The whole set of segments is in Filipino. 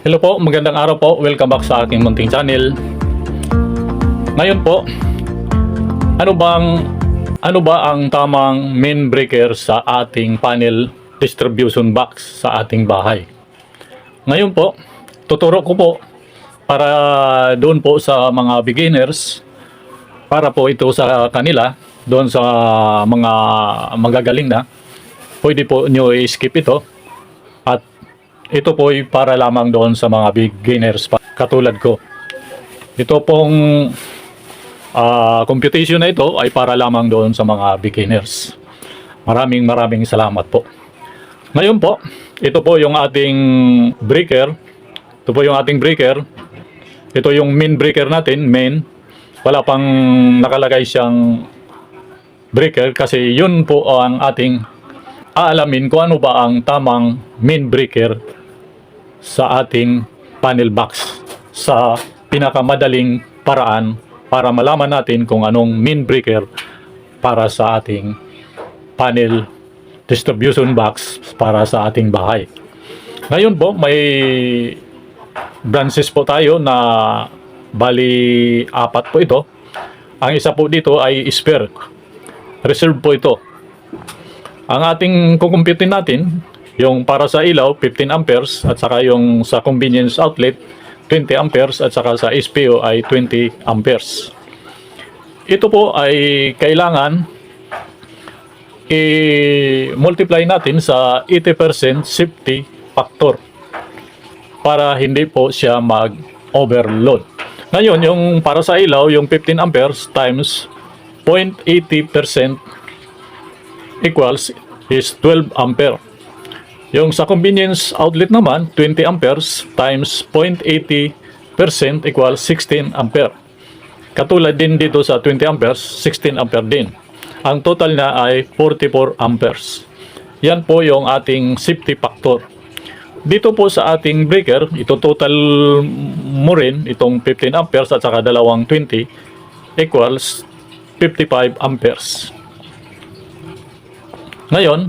Hello po, magandang araw po. Welcome back sa aking munting channel. Ngayon po, ano ba ang tamang main breaker sa ating panel distribution box sa ating bahay? Ngayon po, tuturo ko po para doon po sa mga beginners, para po ito sa kanila, doon sa mga magagaling na, pwede po nyo i-skip ito. At ito po ay para lamang doon sa mga beginners katulad ko. Ito pong computation na ito ay para lamang doon sa mga beginners. Maraming salamat po. Ngayon po, ito po yung ating breaker. Ito po yung ating breaker. Ito yung main breaker natin, main. Wala pang nakalagay siyang breaker kasi yun po ang ating aalamin kung ano ba ang tamang main breaker sa ating panel box sa pinakamadaling paraan para malaman natin kung anong main breaker para sa ating panel distribution box para sa ating bahay. Ngayon po, may branches po tayo na bali 4 po ito. Ang isa po dito ay spare. Reserve po ito. Ang ating kukumputin natin, yung para sa ilaw, 15 amperes, at saka yung sa convenience outlet, 20 amperes, at saka sa SPO ay 20 amperes. Ito po ay kailangan i-multiply natin sa 80% safety factor para hindi po siya mag-overload. Ngayon, yung para sa ilaw, yung 15 amperes times 0.80% equals is 12 ampere. Yung sa convenience outlet naman, 20 amperes times 0.80% equals 16 ampere. Katulad din dito sa 20 amperes, 16 ampere din. Ang total na ay 44 amperes. Yan po yung ating safety factor. Dito po sa ating breaker, ito total mo rin, itong 15 amperes at saka dalawang 20 equals 55 amperes. Ngayon,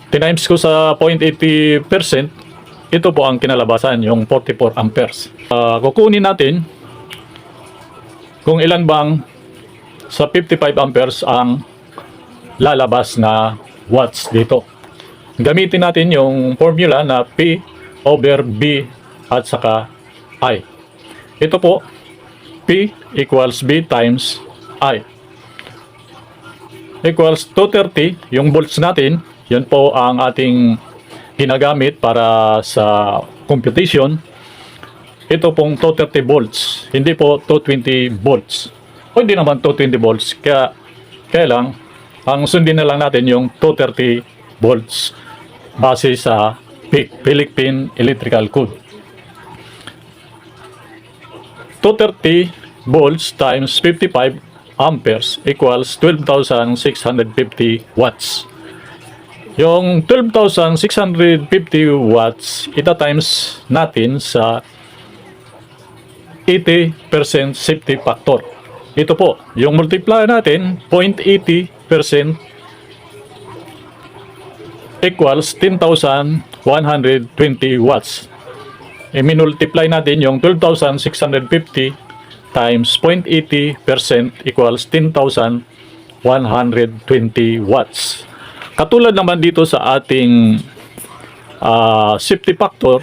tinimes ko sa 0.80%, ito po ang kinalabasan, yung 44 amperes. Kukunin natin kung ilan bang sa 55 amperes ang lalabas na watts dito. Gamitin natin yung formula na P over B at saka I. Ito po, P equals B times I. Equals 230, yung volts natin, yun po ang ating ginagamit para sa computation. Ito pong 230 volts, hindi po 220 volts. O hindi naman 220 volts, kaya lang, ang sundin na lang natin yung 230 volts base sa PEC, Philippine Electrical Code. 230 volts times 55 amperes equals 12,650 watts. Yung 12,650 watts, ita-times natin sa 80% safety factor. Ito po, yung multiplier natin, 0.80% equals 10,120 watts. I-multiply natin yung 12,650 times 0.80% equals 10,120 watts. Katulad naman dito sa ating safety factor,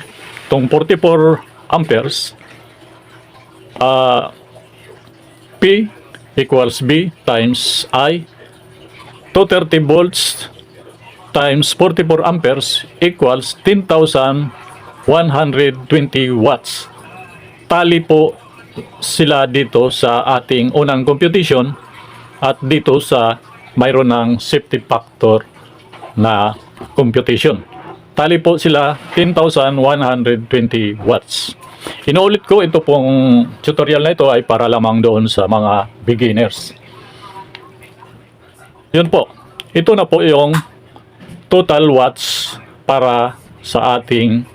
itong 44 amperes, P equals B times I, 230 volts times 44 amperes equals 10,120 watts. Tali po sila dito sa ating unang computation at dito sa mayroon ng safety factor na computation. Tali po sila 10,120 watts. Inuulit ko, ito pong tutorial na ito ay para lamang doon sa mga beginners. Yun po. Ito na po yung total watts para sa ating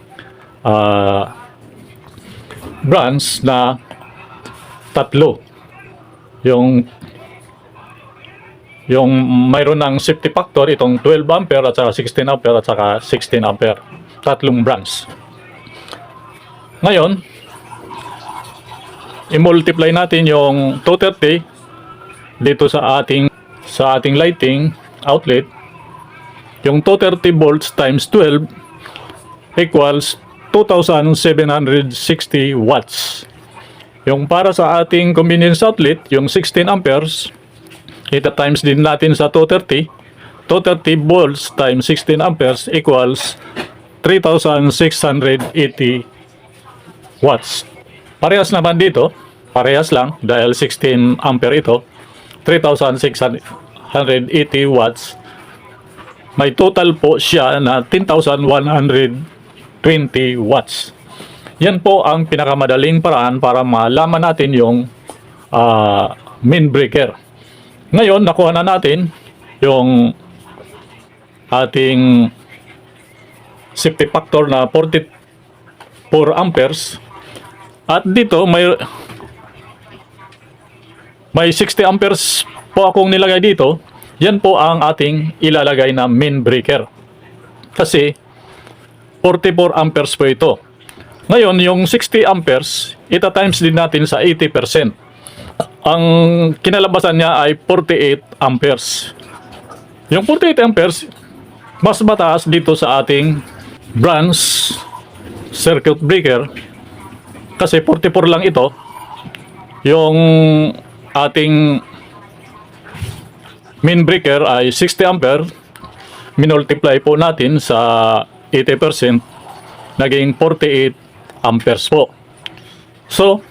branch na tatlo. Yung mayroon ng safety factor, itong 12 ampere at saka 16 ampere at saka 16 ampere. Tatlong branch. Ngayon, i-multiply natin yung 230 dito sa ating lighting outlet. Yung 230 volts times 12 equals 2,760 watts. Yung para sa ating convenience outlet, yung 16 amperes, ita times din natin sa 230. 230 volts times 16 amperes equals 3,680 watts. Parehas naman dito, parehas lang dahil 16 ampere ito, 3,680 watts. May total po siya na 10,120 watts. Yan po ang pinakamadaling paraan para malaman natin yung main breaker. Ngayon, nakuha na natin yung ating safety factor na 44 amperes. At dito may 60 amperes po akong nilagay dito. Yan po ang ating ilalagay na main breaker. Kasi 44 amperes po ito. Ngayon, yung 60 amperes, ita-times din natin sa 80%. Ang kinalabasan niya ay 48 amperes. Yung 48 amperes, mas mataas dito sa ating branch circuit breaker. Kasi 44 lang ito. Yung ating main breaker ay 60 ampere. Minultiply po natin sa 80%. Naging 48 amperes po. So,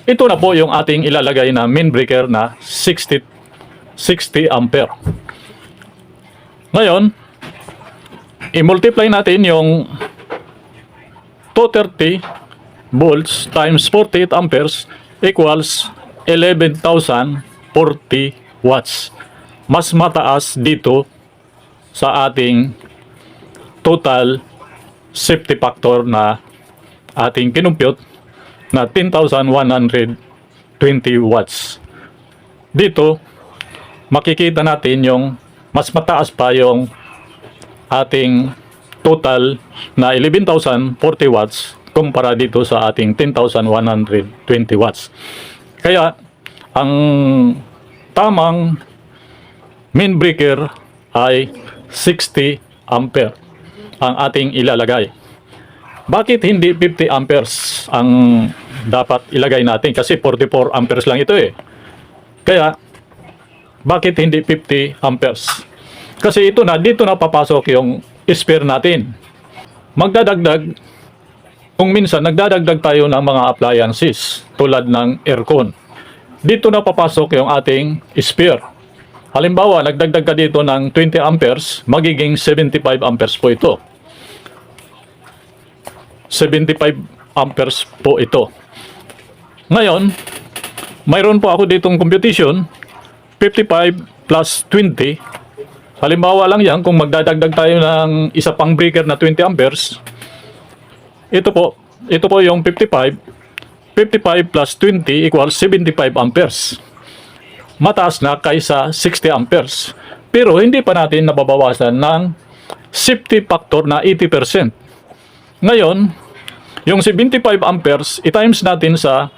ito na po yung ating ilalagay na main breaker na 60 ampere. Ngayon, i-multiply natin yung 230 volts times 48 amperes equals 11,040 watts. Mas mataas dito sa ating total safety factor na ating kinumpute na 10,120 watts. Dito, makikita natin yung mas mataas pa yung ating total na 11,040 watts kumpara dito sa ating 10,120 watts. Kaya, ang tamang main breaker ay 60 ampere ang ating ilalagay. Bakit hindi 50 amperes ang dapat ilagay natin? Kasi 44 amperes lang ito eh. Kaya, bakit hindi 50 amperes? Kasi ito na, dito na papasok yung spare natin. Magdadagdag, kung minsan nagdadagdag tayo ng mga appliances tulad ng aircon. Dito na papasok yung ating spare. Halimbawa, nagdagdag ka dito ng 20 amperes, magiging 75 amperes po ito. 75 amperes po ito. Ngayon, mayroon po ako ditong computation, 55 plus 20. Halimbawa lang yan, kung magdadagdag tayo ng isa pang breaker na 20 amperes, ito po yung 55. 55 plus 20 equals 75 amperes. Mataas na kaysa 60 amperes. Pero hindi pa natin nababawasan ng safety factor na 80%. Ngayon, yung 75 amperes, i-times natin sa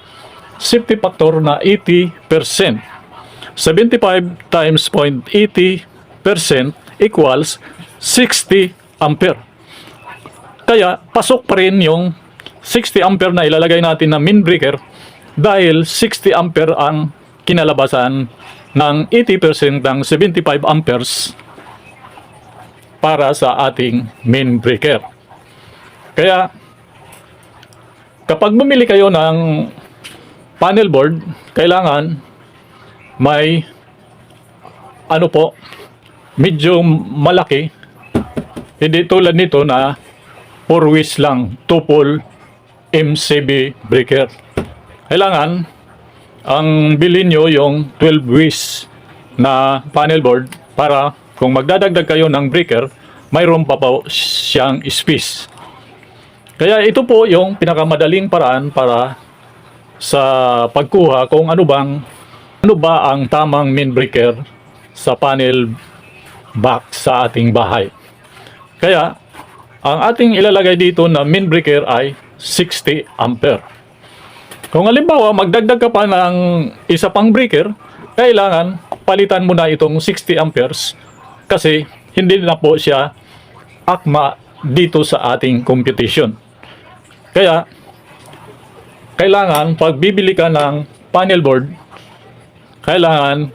safety factor na 80%. 75 times 0.80% equals 60 ampere. Kaya, pasok pa rin yung 60 ampere na ilalagay natin na main breaker dahil 60 ampere ang kinalabasan ng 80% ng 75 amperes para sa ating main breaker. Kaya, kapag bumili kayo ng panel board, kailangan may medyo malaki. Hindi tulad nito na 4-wish lang, 2-pole MCB breaker. Kailangan ang bilhin nyo yung 12-wish na panel board para kung magdadagdag kayo ng breaker, mayroon pa po siyang space. Kaya ito po yung pinakamadaling paraan para sa pagkuha kung ano ba ang tamang main breaker sa panel box sa ating bahay. Kaya ang ating ilalagay dito na main breaker ay 60 ampere. Kung halimbawa magdagdag ka pa ng isa pang breaker, kailangan palitan mo na itong 60 amperes kasi hindi na po siya akma dito sa ating computation. Kaya kailangan pag bibili ka ng panel board, kailangan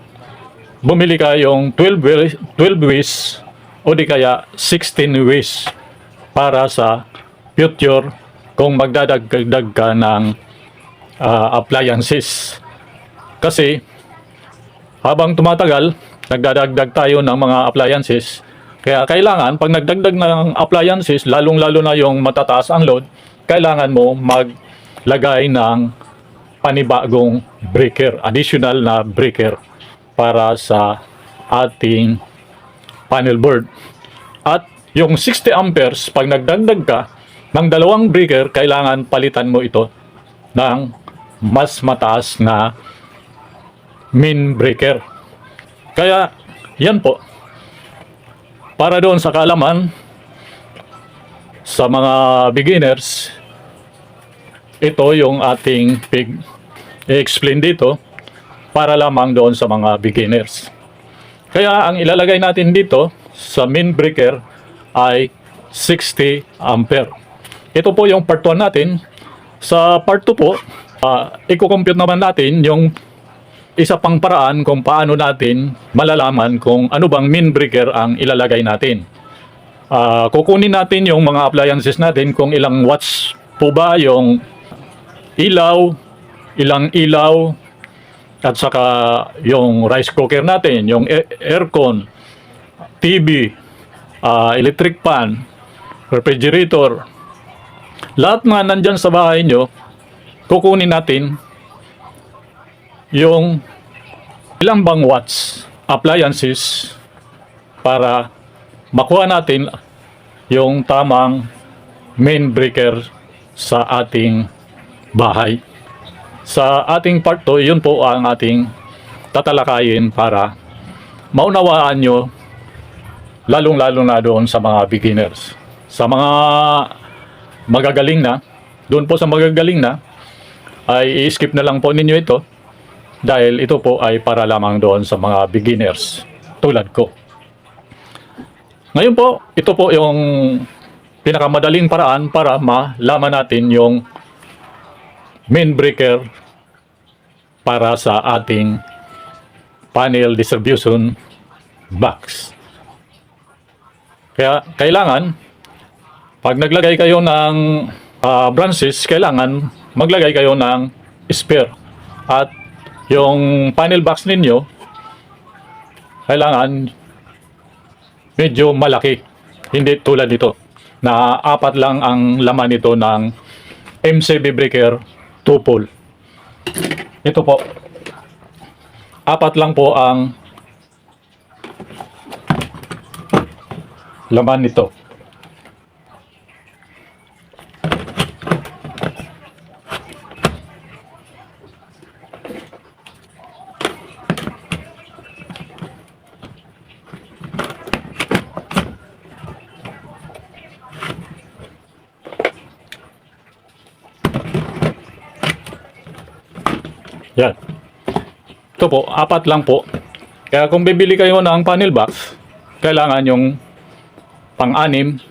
bumili ka yung 12 ways o di kaya 16 ways para sa future kung magdadagdag ka ng appliances. Kasi habang tumatagal, nagdadagdag tayo ng mga appliances. Kaya kailangan pag nagdagdag ng appliances, lalong-lalo na yung matataas ang load, kailangan mo maglagay ng panibagong breaker, additional na breaker para sa ating panel board. At yung 60 amperes, pag nagdagdag ka ng dalawang breaker, kailangan palitan mo ito ng mas mataas na main breaker. Kaya yan po, para doon sa kaalaman sa mga beginners, ito yung ating i-explain dito para lamang doon sa mga beginners. Kaya ang ilalagay natin dito sa main breaker ay 60 ampere. Ito po yung part 1 natin. Sa part 2 po, i-compute naman natin yung isa pang paraan kung paano natin malalaman kung ano bang main breaker ang ilalagay natin. Kukunin natin yung mga appliances natin kung ilang watts po ba yung ilaw, ilang ilaw, at saka yung rice cooker natin, yung aircon, TV, electric pan, refrigerator. Lahat nga nandyan sa bahay nyo, kukunin natin yung ilang bang watts appliances para makuha natin yung tamang main breaker sa ating bahay. Sa ating part 2, yun po ang ating tatalakayin para maunawaan nyo, lalong-lalo na doon sa mga beginners. Sa mga magagaling na, doon po sa magagaling na, ay i-skip na lang po ninyo ito dahil ito po ay para lamang doon sa mga beginners tulad ko. Ngayon po, ito po yung pinakamadaling paraan para malaman natin yung main breaker para sa ating panel distribution box. Kaya kailangan pag naglagay kayo ng branches, kailangan maglagay kayo ng spare. At yung panel box ninyo kailangan medyo malaki. Hindi tulad nito na 4 lang ang laman nito ng MCB breaker 2 pole. Ito po, 4 lang po ang laman nito. Yan. Ito po, 4 lang po. Kaya kung bibili kayo ng panel box, kailangan yung pang-anim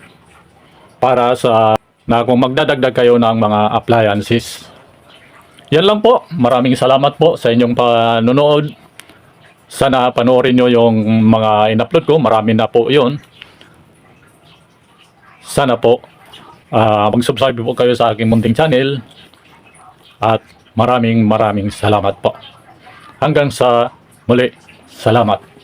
para sa na kung magdadagdag kayo ng mga appliances. Yan lang po. Maraming salamat po sa inyong panonood. Sana panoorin nyo yung mga in-upload ko. Marami na po yun. Sana po mag-subscribe po kayo sa aking munting channel. At maraming salamat po. Hanggang sa muli. Salamat.